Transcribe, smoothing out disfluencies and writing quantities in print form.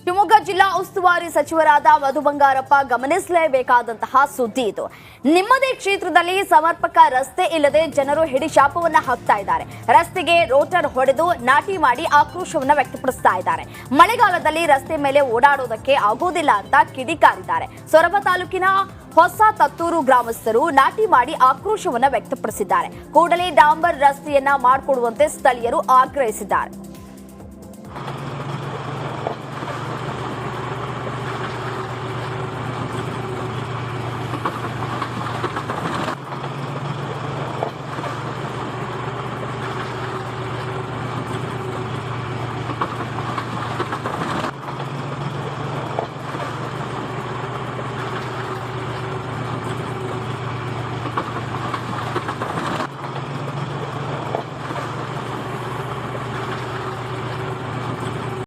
ಶಿವಮೊಗ್ಗ ಜಿಲ್ಲಾ ಉಸ್ತುವಾರಿ ಸಚಿವರಾದ ಮಧು ಬಂಗಾರಪ್ಪ ಗಮನಿಸಲೇಬೇಕಾದಂತಹ ಸುದ್ದಿ ಇದು. ನಿಮ್ಮದೇ ಕ್ಷೇತ್ರದಲ್ಲಿ ಸಮರ್ಪಕ ರಸ್ತೆ ಇಲ್ಲದೆ ಜನರು ಹಿಡಿಶಾಪವನ್ನ ಹಾಕ್ತಾ ಇದ್ದಾರೆ. ರಸ್ತೆಗೆ ರೋಟರ್ ಹೊಡೆದು ನಾಟಿ ಮಾಡಿ ಆಕ್ರೋಶವನ್ನ ವ್ಯಕ್ತಪಡಿಸ್ತಾ ಇದ್ದಾರೆ. ಮಳೆಗಾಲದಲ್ಲಿ ರಸ್ತೆ ಮೇಲೆ ಓಡಾಡೋದಕ್ಕೆ ಆಗೋದಿಲ್ಲ ಅಂತ ಕಿಡಿಕಾರಿದ್ದಾರೆ. ಸೊರಬ ತಾಲೂಕಿನ ಹೊಸ ತತ್ತೂರು ಗ್ರಾಮಸ್ಥರು ನಾಟಿ ಮಾಡಿ ಆಕ್ರೋಶವನ್ನ ವ್ಯಕ್ತಪಡಿಸಿದ್ದಾರೆ. ಕೂಡಲೇ ಡಾಂಬರ್ ರಸ್ತೆಯನ್ನ ಮಾಡಿಕೊಡುವಂತೆ ಸ್ಥಳೀಯರು ಆಗ್ರಹಿಸಿದ್ದಾರೆ.